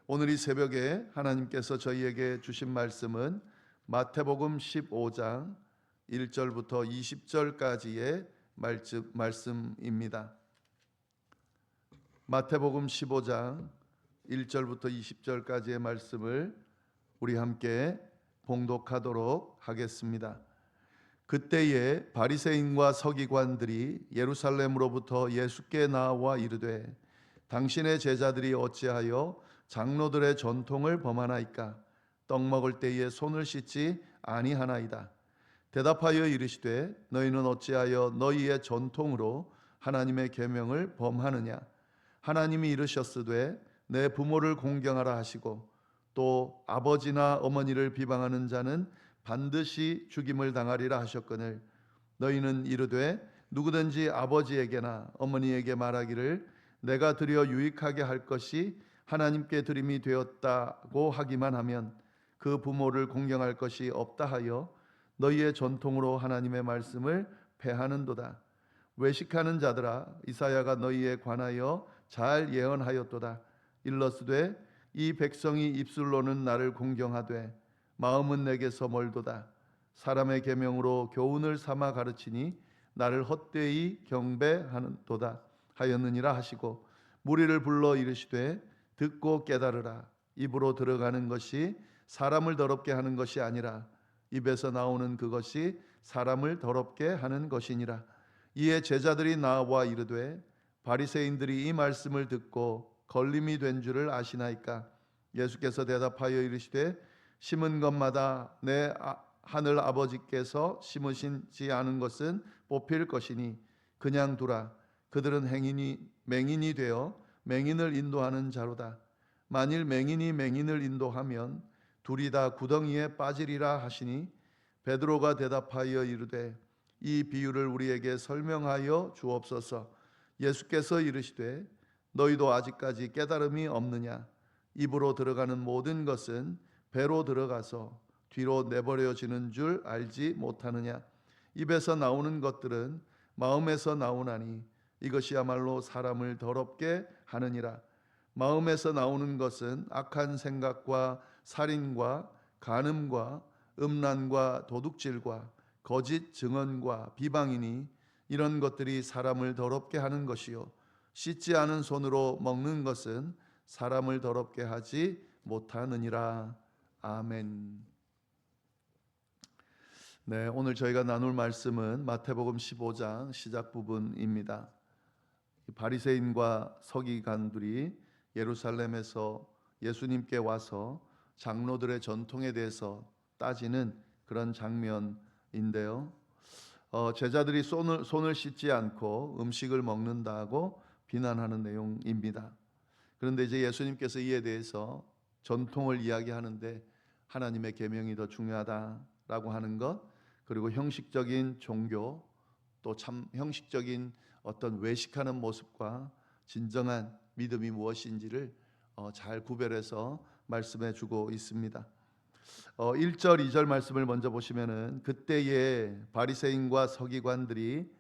오늘 이 새벽에 하나님께서 저희에게 주신 말씀은 마태복음 15장 1절부터 20절까지의 말씀입니다. 마태복음 15장 1절부터 20절까지의 말씀을 우리 함께 봉독하도록 하겠습니다. 그때에 바리새인과 서기관들이 예루살렘으로부터 예수께 나와 이르되 당신의 제자들이 어찌하여 장로들의 전통을 범하나이까? 떡 먹을 때에 손을 씻지 아니하나이다. 대답하여 이르시되 너희는 어찌하여 너희의 전통으로 하나님의 계명을 범하느냐? 하나님이 이르셨으되 내 부모를 공경하라 하시고 또 아버지나 어머니를 비방하는 자는 반드시 죽임을 당하리라 하셨거늘 너희는 이르되 누구든지 아버지에게나 어머니에게 말하기를 내가 드려 유익하게 할 것이 하나님께 드림이 되었다고 하기만 하면 그 부모를 공경할 것이 없다 하여 너희의 전통으로 하나님의 말씀을 폐하는도다. 외식하는 자들아 이사야가 너희에 관하여 잘 예언하였도다. 일러스되 이 백성이 입술로는 나를 공경하되 마음은 내게서 멀도다. 사람의 계명으로 교훈을 삼아 가르치니 나를 헛되이 경배하는도다 하였느니라 하시고 무리를 불러 이르시되 듣고 깨달으라. 입으로 들어가는 것이 사람을 더럽게 하는 것이 아니라 입에서 나오는 그것이 사람을 더럽게 하는 것이니라. 이에 제자들이 나와 이르되 바리새인들이 이 말씀을 듣고 걸림이 된 줄을 아시나이까? 예수께서 대답하여 이르시되 심은 것마다 내 하늘 아버지께서 심으시지 않은 것은 뽑힐 것이니 그냥 두라. 그들은 맹인이 되어 맹인을 인도하는 자로다. 만일 맹인이 맹인을 인도하면 둘이 다 구덩이에 빠지리라 하시니 베드로가 대답하여 이르되 이 비유를 우리에게 설명하여 주옵소서. 예수께서 이르시되 너희도 아직까지 깨달음이 없느냐? 입으로 들어가는 모든 것은 배로 들어가서 뒤로 내버려지는 줄 알지 못하느냐? 입에서 나오는 것들은 마음에서 나오나니 이것이야말로 사람을 더럽게 하느니라. 마음에서 나오는 것은 악한 생각과 살인과 간음과 음란과 도둑질과 거짓 증언과 비방이니 이런 것들이 사람을 더럽게 하는 것이요 씻지 않은 손으로 먹는 것은 사람을 더럽게 하지 못하느니라. 아멘. 네, 오늘 저희가 나눌 말씀은 마태복음 15장 시작 부분입니다. 바리새인과 서기관들이 예루살렘에서 예수님께 와서 장로들의 전통에 대해서 따지는 그런 장면인데요. 제자들이 손을 씻지 않고 음식을 먹는다고 비난하는 내용입니다. 그런데 이제 예수님께서 이에 대해서 전통을 이야기하는데 하나님의 계명이 더 중요하다라고 하는 것, 그리고 형식적인 종교, 또 참 형식적인 어떤 외식하는 모습과 진정한 믿음이 무엇인지를 잘 구별해서 말씀해 주고 있습니다. 1절, 2절 말씀을 먼저 보시면은 그때에 바리새인과 서기관들이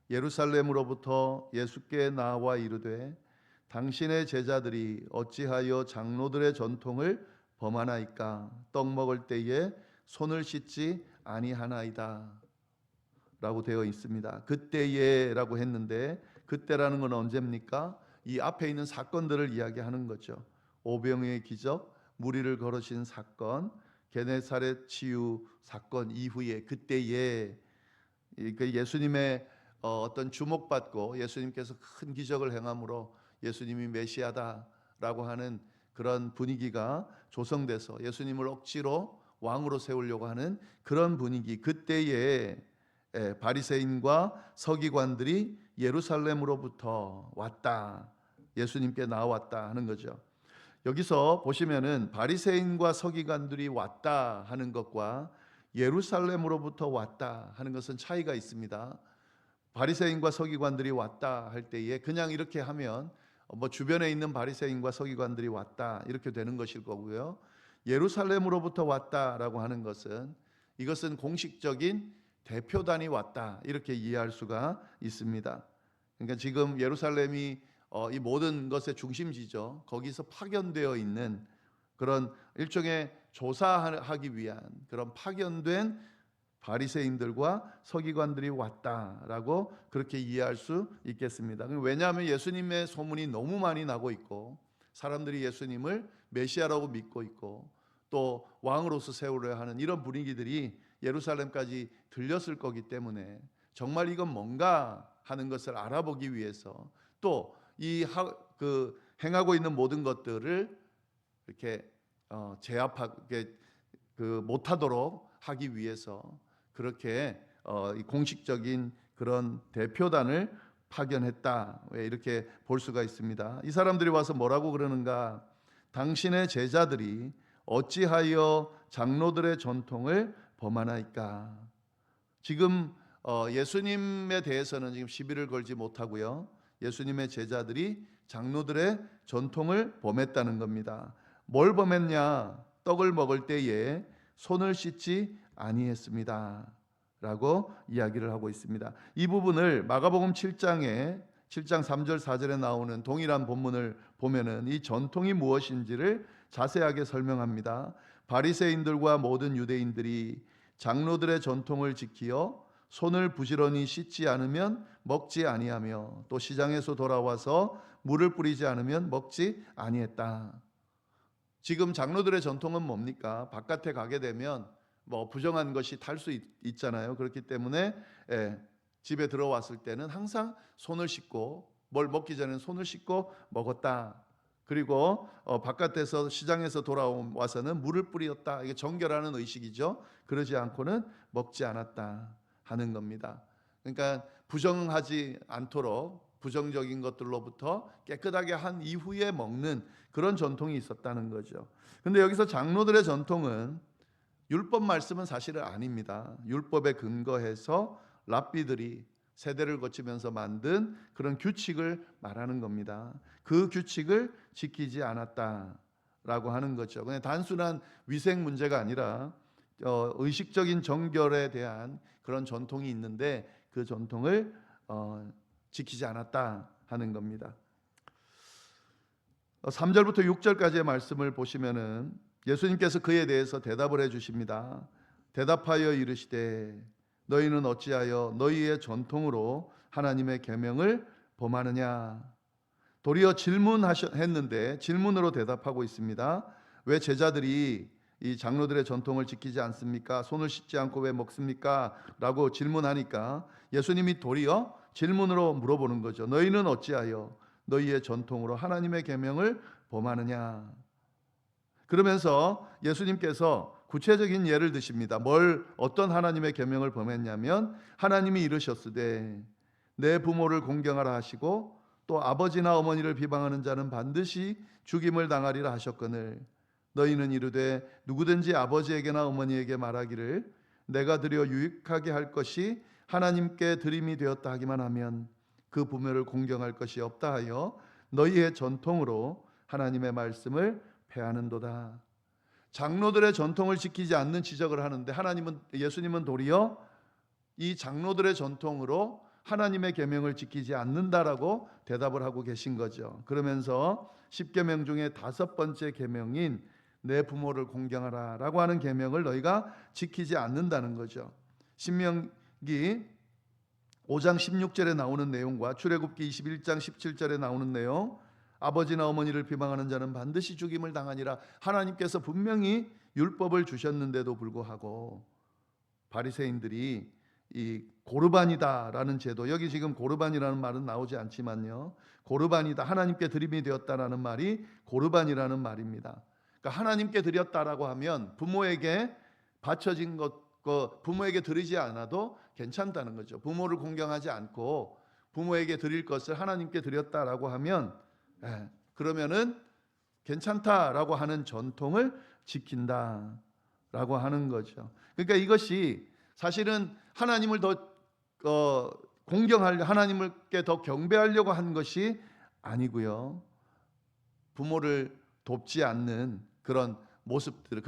예루살렘으로부터 예수께 나와 이르되 당신의 제자들이 어찌하여 장로들의 전통을 범하나이까? 떡 먹을 때에 손을 씻지 아니하나이다 라고 되어 있습니다. 그때에라고 했는데 그때라는 건 언제입니까? 이 앞에 있는 사건들을 이야기하는 거죠. 오병이의 기적, 무리를 거르신 사건, 게네사렛 치유 사건 이후에 그때에 예수님의 어떤 주목받고 예수님께서 큰 기적을 행함으로 예수님이 메시아다라고 하는 그런 분위기가 조성돼서 예수님을 억지로 왕으로 세우려고 하는 그런 분위기, 그때에 바리새인과 서기관들이 예루살렘으로부터 왔다, 예수님께 나왔다 하는 거죠. 여기서 보시면은 바리새인과 서기관들이 왔다 하는 것과 예루살렘으로부터 왔다 하는 것은 차이가 있습니다. 바리새인과 서기관들이 왔다 할 때에 그냥 이렇게 하면 주변에 있는 바리새인과 서기관들이 왔다 이렇게 되는 것일 거고요. 예루살렘으로부터 왔다라고 하는 것은 이것은 공식적인 대표단이 왔다 이렇게 이해할 수가 있습니다. 그러니까 지금 예루살렘이 이 모든 것의 중심지죠. 거기서 파견되어 있는 그런 일종의 조사하기 위한 그런 파견된 바리새인들과 서기관들이 왔다라고 그렇게 이해할 수 있겠습니다. 왜냐하면 예수님의 소문이 너무 많이 나고 있고 사람들이 예수님을 메시아라고 믿고 있고 또 왕으로서 세우려 하는 이런 분위기들이 예루살렘까지 들렸을 거기 때문에 정말 이건 뭔가 하는 것을 알아보기 위해서 또 행하고 있는 모든 것들을 이렇게 제압하게 못하도록 하기 위해서 그렇게 공식적인 그런 대표단을 파견했다. 이렇게 볼 수가 있습니다. 이 사람들이 와서 뭐라고 그러는가? 당신의 제자들이 어찌하여 장로들의 전통을 범하나이까? 지금 예수님에 대해서는 지금 시비를 걸지 못하고요. 예수님의 제자들이 장로들의 전통을 범했다는 겁니다. 뭘 범했냐? 떡을 먹을 때에 손을 씻지 아니했습니다. 라고 이야기를 하고 있습니다. 이 부분을 마가복음 7장 3절 4절에 나오는 동일한 본문을 보면은 이 전통이 무엇인지를 자세하게 설명합니다. 바리새인들과 모든 유대인들이 장로들의 전통을 지키어 손을 부지런히 씻지 않으면 먹지 아니하며 또 시장에서 돌아와서 물을 뿌리지 않으면 먹지 아니했다. 지금 장로들의 전통은 뭡니까? 바깥에 가게 되면 부정한 것이 탈 수 있잖아요. 그렇기 때문에 집에 들어왔을 때는 항상 손을 씻고 뭘 먹기 전에 손을 씻고 먹었다. 그리고 바깥에서 시장에서 돌아와서는 물을 뿌렸다. 이게 정결하는 의식이죠. 그러지 않고는 먹지 않았다 하는 겁니다. 그러니까 부정하지 않도록 부정적인 것들로부터 깨끗하게 한 이후에 먹는 그런 전통이 있었다는 거죠. 근데 여기서 장로들의 전통은 율법 말씀은 사실은 아닙니다. 율법에 근거해서 랍비들이 세대를 거치면서 만든 그런 규칙을 말하는 겁니다. 그 규칙을 지키지 않았다라고 하는 거죠. 그냥 단순한 위생 문제가 아니라 의식적인 정결에 대한 그런 전통이 있는데 그 전통을 지키지 않았다 하는 겁니다. 3절부터 6절까지의 말씀을 보시면은 예수님께서 그에 대해서 대답을 해 주십니다. 대답하여 이르시되 너희는 어찌하여 너희의 전통으로 하나님의 계명을 범하느냐. 도리어 질문했는데 질문으로 대답하고 있습니다. 왜 제자들이 이 장로들의 전통을 지키지 않습니까? 손을 씻지 않고 왜 먹습니까? 라고 질문하니까 예수님이 도리어 질문으로 물어보는 거죠. 너희는 어찌하여 너희의 전통으로 하나님의 계명을 범하느냐. 그러면서 예수님께서 구체적인 예를 드십니다. 어떤 하나님의 계명을 범했냐면 하나님이 이르셨으되 내 부모를 공경하라 하시고 또 아버지나 어머니를 비방하는 자는 반드시 죽임을 당하리라 하셨거늘 너희는 이르되 누구든지 아버지에게나 어머니에게 말하기를 내가 드려 유익하게 할 것이 하나님께 드림이 되었다 하기만 하면 그 부모를 공경할 것이 없다 하여 너희의 전통으로 하나님의 말씀을 폐하는도다. 장로들의 전통을 지키지 않는 지적을 하는데 예수님은 도리어 이 장로들의 전통으로 하나님의 계명을 지키지 않는다라고 대답을 하고 계신 거죠. 그러면서 10계명 중에 5번째 계명인 내 부모를 공경하라라고 하는 계명을 너희가 지키지 않는다는 거죠. 신명기 5장 16절에 나오는 내용과 출애굽기 21장 17절에 나오는 내용, 아버지나 어머니를 비방하는 자는 반드시 죽임을 당하니라. 하나님께서 분명히 율법을 주셨는데도 불구하고 바리새인들이 이 고르반이다라는 제도, 여기 지금 고르반이라는 말은 나오지 않지만요, 고르반이다, 하나님께 드림이 되었다라는 말이 고르반이라는 말입니다. 그러니까 하나님께 드렸다라고 하면 부모에게 바쳐진 것, 부모에게 드리지 않아도 괜찮다는 거죠. 부모를 공경하지 않고 부모에게 드릴 것을 하나님께 드렸다라고 하면 그러면은 괜찮다라고 하는 전통을 지킨다라고 하는 거죠. 그러니까 이것이 사실은 하나님을 더 하나님께 더 경배하려고 한 것이 아니고요. 부모를 돕지 않는 그런 모습들,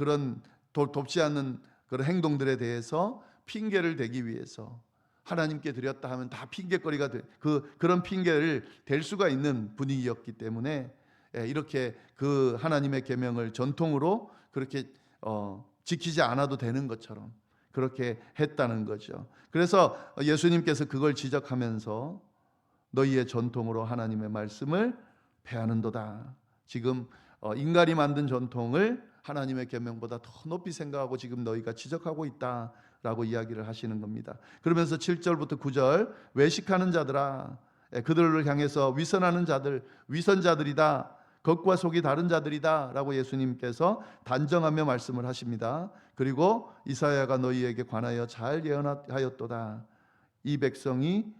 돕지 않는 그런 행동들에 대해서 핑계를 대기 위해서 하나님께 드렸다 하면 다 핑계거리가 그런 핑계를 댈 수가 있는 분위기였기 때문에 이렇게 그 하나님의 계명을 전통으로 그렇게 지키지 않아도 되는 것처럼 그렇게 했다는 거죠. 그래서 예수님께서 그걸 지적하면서 너희의 전통으로 하나님의 말씀을 폐하는도다. 지금 인간이 만든 전통을 하나님의 계명보다 더 높이 생각하고 지금 너희가 지적하고 있다라고 이야기를 하시는 겁니다. 그러면서 7절부터 9절 외식하는 자들아, 그들을 향해서 위선하는 자들, 위선자들이다, 겉과 속이 다른 자들이다 라고 예수님께서 단정하며 말씀을 하십니다. 그리고 이사야가 너희에게 관하여 잘 예언하였도다. 이 백성이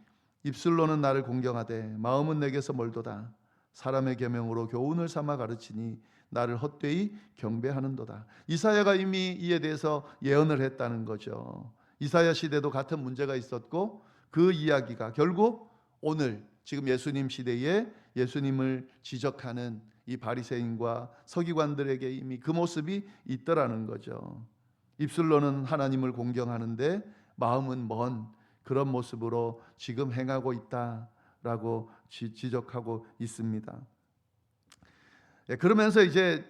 입술로는 나를 공경하되 마음은 내게서 멀도다. 사람의 계명으로 교훈을 삼아 가르치니 나를 헛되이 경배하는도다. 이사야가 이미 이에 대해서 예언을 했다는 거죠. 이사야 시대도 같은 문제가 있었고 그 이야기가 결국 오늘 지금 예수님 시대에 예수님을 지적하는 이 바리새인과 서기관들에게 이미 그 모습이 있더라는 거죠. 입술로는 하나님을 공경하는데 마음은 먼 그런 모습으로 지금 행하고 있다라고 지적하고 있습니다. 그러면서 이제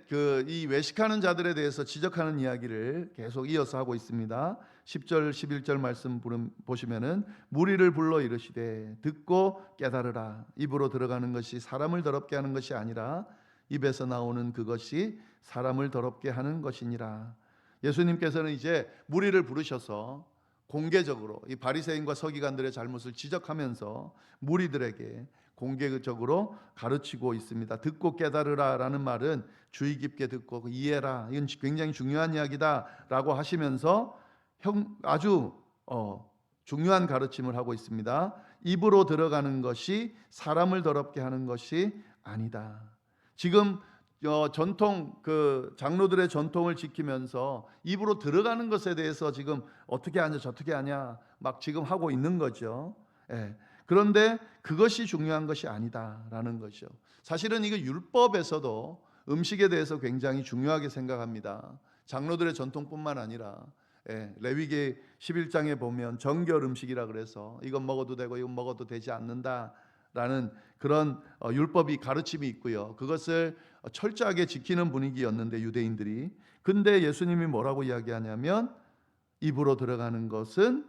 이 외식하는 자들에 대해서 지적하는 이야기를 계속 이어서 하고 있습니다. 10절 11절 말씀 보시면은 무리를 불러 이르시되 듣고 깨달으라. 입으로 들어가는 것이 사람을 더럽게 하는 것이 아니라 입에서 나오는 그것이 사람을 더럽게 하는 것이니라. 예수님께서는 이제 무리를 부르셔서 공개적으로 이 바리새인과 서기관들의 잘못을 지적하면서 무리들에게 공개적으로 가르치고 있습니다. 듣고 깨달으라라는 말은 주의 깊게 듣고 이해라. 이건 굉장히 중요한 이야기다라고 하시면서 아주 중요한 가르침을 하고 있습니다. 입으로 들어가는 것이 사람을 더럽게 하는 것이 아니다. 지금 전통 장로들의 전통을 지키면서 입으로 들어가는 것에 대해서 지금 어떻게 하냐 저떻게 하냐 막 지금 하고 있는 거죠. 그런데 그것이 중요한 것이 아니다라는 거죠. 사실은 이거 율법에서도 음식에 대해서 굉장히 중요하게 생각합니다. 장로들의 전통뿐만 아니라 레위기 11장에 보면 정결 음식이라 그래서 이건 먹어도 되고 이건 먹어도 되지 않는다라는 그런 율법이 가르침이 있고요. 그것을 철저하게 지키는 분위기였는데 유대인들이. 근데 예수님이 뭐라고 이야기하냐면 입으로 들어가는 것은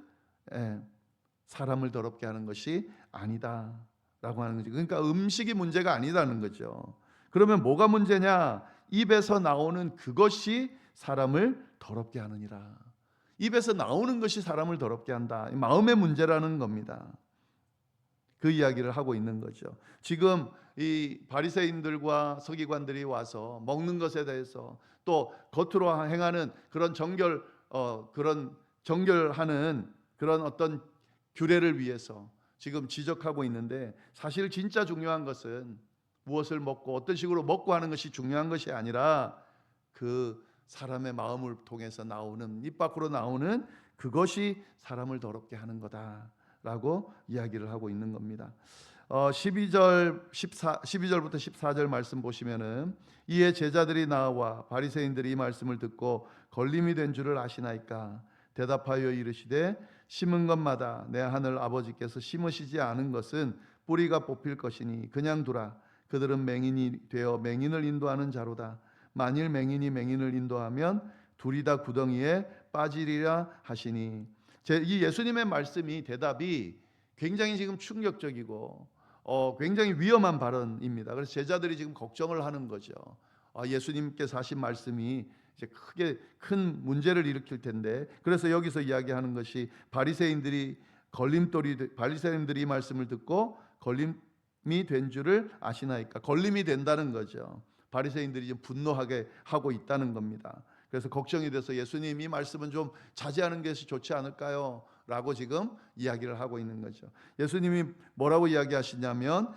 사람을 더럽게 하는 것이 아니다라고 하는 거죠. 그러니까 음식이 문제가 아니다는 거죠. 그러면 뭐가 문제냐? 입에서 나오는 그것이 사람을 더럽게 하느니라. 입에서 나오는 것이 사람을 더럽게 한다. 마음의 문제라는 겁니다. 그 이야기를 하고 있는 거죠. 지금 이 바리새인들과 서기관들이 와서 먹는 것에 대해서 또 겉으로 행하는 그런 그런 정결하는 그런 어떤 규례를 위해서 지금 지적하고 있는데 사실 진짜 중요한 것은 무엇을 먹고 어떤 식으로 먹고 하는 것이 중요한 것이 아니라 그 사람의 마음을 통해서 나오는 입 밖으로 나오는 그것이 사람을 더럽게 하는 거다라고 이야기를 하고 있는 겁니다. 12절부터 14절 말씀 보시면은 이에 제자들이 나와 바리새인들이 이 말씀을 듣고 걸림이 된 줄을 아시나이까 대답하여 이르시되 심은 것마다 내 하늘 아버지께서 심으시지 않은 것은 뿌리가 뽑힐 것이니 그냥 두라. 그들은 맹인이 되어 맹인을 인도하는 자로다. 만일 맹인이 맹인을 인도하면 둘이 다 구덩이에 빠지리라 하시니. 이 예수님의 말씀이 대답이 굉장히 지금 충격적이고 굉장히 위험한 발언입니다. 그래서 제자들이 지금 걱정을 하는 거죠. 예수님께서 하신 말씀이 이제 크게 큰 문제를 일으킬 텐데, 그래서 여기서 이야기하는 것이 바리새인들이 이 말씀을 듣고 걸림이 된 줄을 아시나이까. 걸림이 된다는 거죠. 바리새인들이 좀 분노하게 하고 있다는 겁니다. 그래서 걱정이 돼서 예수님 이 말씀은 좀 자제하는 것이 좋지 않을까요? 라고 지금 이야기를 하고 있는 거죠. 예수님이 뭐라고 이야기하시냐면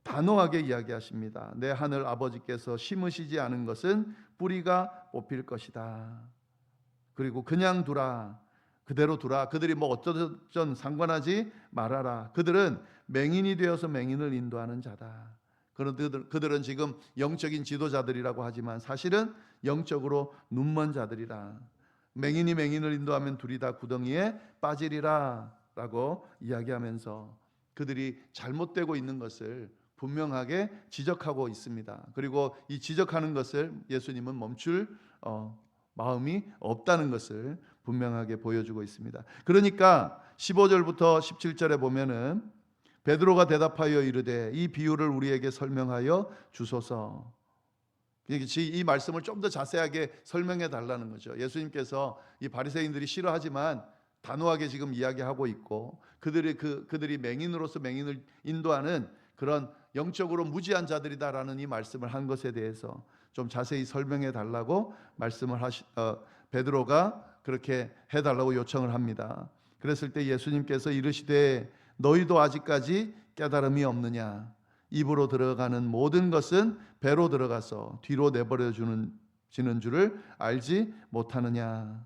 단호하게 이야기하십니다. 내 하늘 아버지께서 심으시지 않은 것은 뿌리가 뽑힐 것이다. 그리고 그냥 두라. 그대로 두라. 그들이 뭐 어쩌든 상관하지 말아라. 그들은 맹인이 되어서 맹인을 인도하는 자다. 그들은 지금 영적인 지도자들이라고 하지만 사실은 영적으로 눈먼 자들이라. 맹인이 맹인을 인도하면 둘이 다 구덩이에 빠지리라 라고 이야기하면서 그들이 잘못되고 있는 것을 분명하게 지적하고 있습니다. 그리고 이 지적하는 것을 예수님은 멈출 마음이 없다는 것을 분명하게 보여주고 있습니다. 그러니까 15절부터 17절에 보면은 베드로가 대답하여 이르되 이 비유를 우리에게 설명하여 주소서. 이 말씀을 좀 더 자세하게 설명해 달라는 거죠. 예수님께서 이 바리새인들이 싫어하지만 단호하게 지금 이야기하고 있고 그들이 맹인으로서 맹인을 인도하는 그런 영적으로 무지한 자들이다라는 이 말씀을 한 것에 대해서 좀 자세히 설명해 달라고 베드로가 그렇게 해 달라고 요청을 합니다. 그랬을 때 예수님께서 이르시되 너희도 아직까지 깨달음이 없느냐? 입으로 들어가는 모든 것은 배로 들어가서 뒤로 내버려 지는 줄을 알지 못하느냐.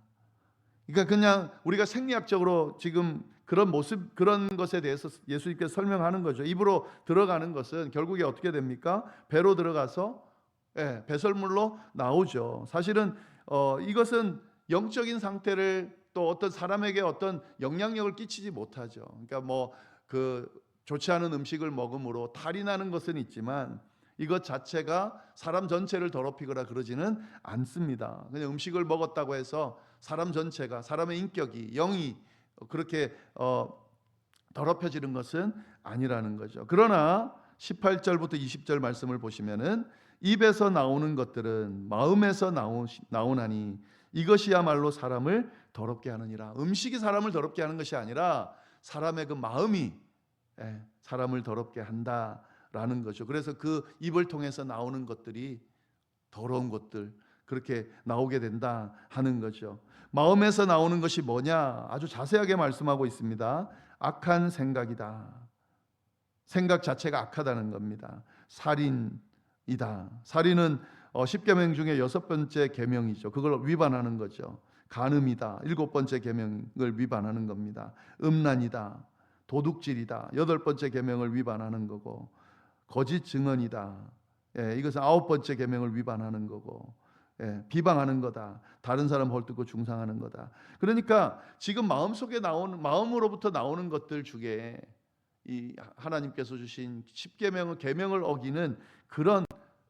그러니까 그냥 우리가 생리학적으로 지금 그런 모습, 그런 것에 대해서 예수님께서 설명하는 거죠. 입으로 들어가는 것은 결국에 어떻게 됩니까? 배로 들어가서 배설물로 나오죠. 사실은 이것은 영적인 상태를 또 어떤 사람에게 어떤 영향력을 끼치지 못하죠. 그러니까 좋지 않은 음식을 먹음으로 탈이 나는 것은 있지만 이것 자체가 사람 전체를 더럽히거나 그러지는 않습니다. 그냥 음식을 먹었다고 해서 사람 전체가, 사람의 인격이, 영이 그렇게 더럽혀지는 것은 아니라는 거죠. 그러나 18절부터 20절 말씀을 보시면은 입에서 나오는 것들은 마음에서 나오나니 이것이야말로 사람을 더럽게 하느니라. 음식이 사람을 더럽게 하는 것이 아니라 사람의 그 마음이 사람을 더럽게 한다라는 거죠. 그래서 그 입을 통해서 나오는 것들이 더러운 것들 그렇게 나오게 된다 하는 거죠. 마음에서 나오는 것이 뭐냐? 아주 자세하게 말씀하고 있습니다. 악한 생각이다. 생각 자체가 악하다는 겁니다. 살인이다. 살인은 10계명 중에 6번째 계명이죠. 그걸 위반하는 거죠. 간음이다. 7번째 계명을 위반하는 겁니다. 음란이다. 도둑질이다. 8번째 계명을 위반하는 거고, 거짓 증언이다. 이것은 9번째 계명을 위반하는 거고, 비방하는 거다. 다른 사람 헐뜯고 중상하는 거다. 그러니까 지금 마음속에 마음으로부터 나오는 것들 중에 이 하나님께서 주신 10계명의 계명을 어기는 그런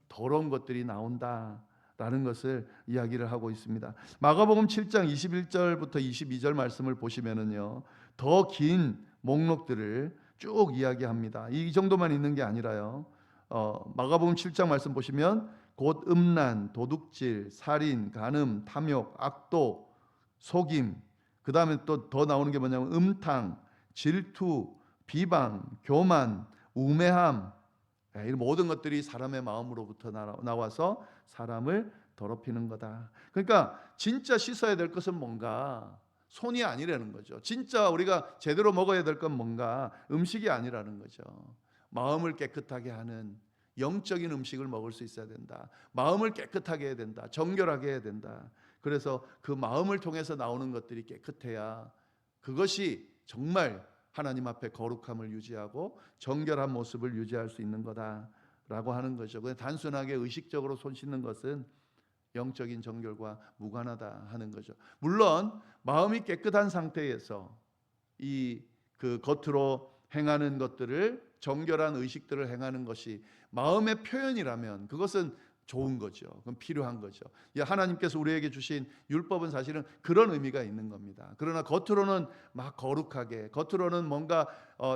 더러운 것들이 나온다라는 것을 이야기를 하고 있습니다. 마가복음 7장 21절부터 22절 말씀을 보시면은요, 더 긴 목록들을 쭉 이야기합니다. 이 정도만 있는 게 아니라요. 마가복음 7장 말씀 보시면 곧 음란, 도둑질, 살인, 간음, 탐욕, 악독, 속임, 그 다음에 또 더 나오는 게 뭐냐면 음탕, 질투, 비방, 교만, 우매함, 이 모든 것들이 사람의 마음으로부터 나와서 사람을 더럽히는 거다. 그러니까 진짜 씻어야 될 것은 뭔가? 손이 아니라는 거죠. 진짜 우리가 제대로 먹어야 될 건 뭔가? 음식이 아니라는 거죠. 마음을 깨끗하게 하는 영적인 음식을 먹을 수 있어야 된다. 마음을 깨끗하게 해야 된다. 정결하게 해야 된다. 그래서 그 마음을 통해서 나오는 것들이 깨끗해야 그것이 정말 하나님 앞에 거룩함을 유지하고 정결한 모습을 유지할 수 있는 거다라고 하는 거죠. 그냥 단순하게 의식적으로 손 씻는 것은 영적인 정결과 무관하다 하는 거죠. 물론 마음이 깨끗한 상태에서 그 겉으로 행하는 것들을 정결한 의식들을 행하는 것이 마음의 표현이라면 그것은 좋은 거죠. 그건 필요한 거죠. 하나님께서 우리에게 주신 율법은 사실은 그런 의미가 있는 겁니다. 그러나 겉으로는 막 거룩하게, 겉으로는 뭔가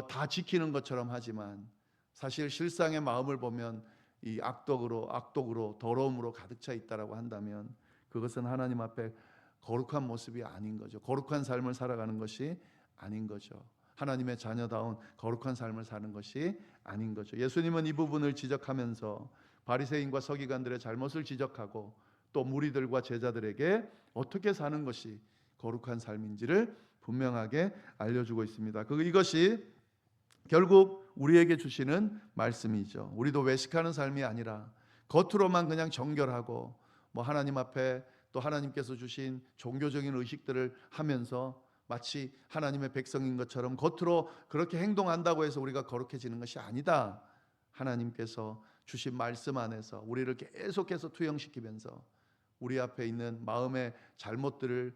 다 지키는 것처럼 하지만 사실 실상의 마음을 보면 이 악독으로 더러움으로 가득 차 있다라고 한다면 그것은 하나님 앞에 거룩한 모습이 아닌 거죠. 거룩한 삶을 살아가는 것이 아닌 거죠. 하나님의 자녀다운 거룩한 삶을 사는 것이 아닌 거죠. 예수님은 이 부분을 지적하면서 바리새인과 서기관들의 잘못을 지적하고 또 무리들과 제자들에게 어떻게 사는 것이 거룩한 삶인지를 분명하게 알려주고 있습니다. 이것이 결국 우리에게 주시는 말씀이죠. 우리도 외식하는 삶이 아니라 겉으로만 그냥 정결하고 하나님 앞에 또 하나님께서 주신 종교적인 의식들을 하면서 마치 하나님의 백성인 것처럼 겉으로 그렇게 행동한다고 해서 우리가 거룩해지는 것이 아니다. 하나님께서 주신 말씀 안에서 우리를 계속해서 투영시키면서 우리 앞에 있는 마음의 잘못들을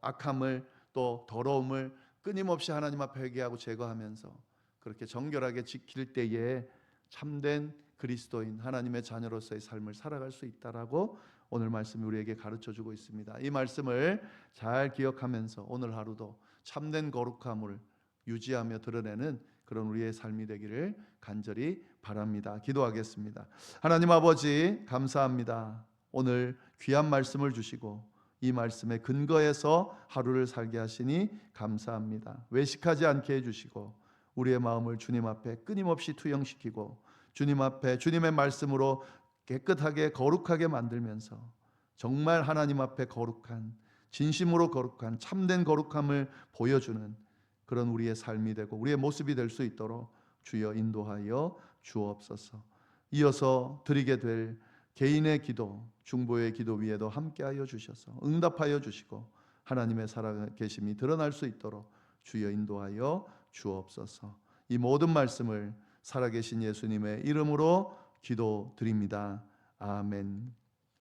악함을 또 더러움을 끊임없이 하나님 앞에 회개하고 제거하면서 그렇게 정결하게 지킬 때에 참된 그리스도인 하나님의 자녀로서의 삶을 살아갈 수 있다라고 오늘 말씀이 우리에게 가르쳐주고 있습니다. 이 말씀을 잘 기억하면서 오늘 하루도 참된 거룩함을 유지하며 드러내는 그런 우리의 삶이 되기를 간절히 바랍니다. 기도하겠습니다. 하나님 아버지 감사합니다. 오늘 귀한 말씀을 주시고 이 말씀에 근거해서 하루를 살게 하시니 감사합니다. 외식하지 않게 해주시고 우리의 마음을 주님 앞에 끊임없이 투영시키고 주님 앞에 주님의 말씀으로 깨끗하게 거룩하게 만들면서 정말 하나님 앞에 거룩한 진심으로 거룩한 참된 거룩함을 보여주는 그런 우리의 삶이 되고 우리의 모습이 될 수 있도록 주여 인도하여 주옵소서. 이어서 드리게 될 개인의 기도, 중보의 기도 위에도 함께하여 주셔서 응답하여 주시고 하나님의 살아계심이 드러날 수 있도록 주여 인도하여 주옵소서. 이 모든 말씀을 살아계신 예수님의 이름으로 기도드립니다. 아멘.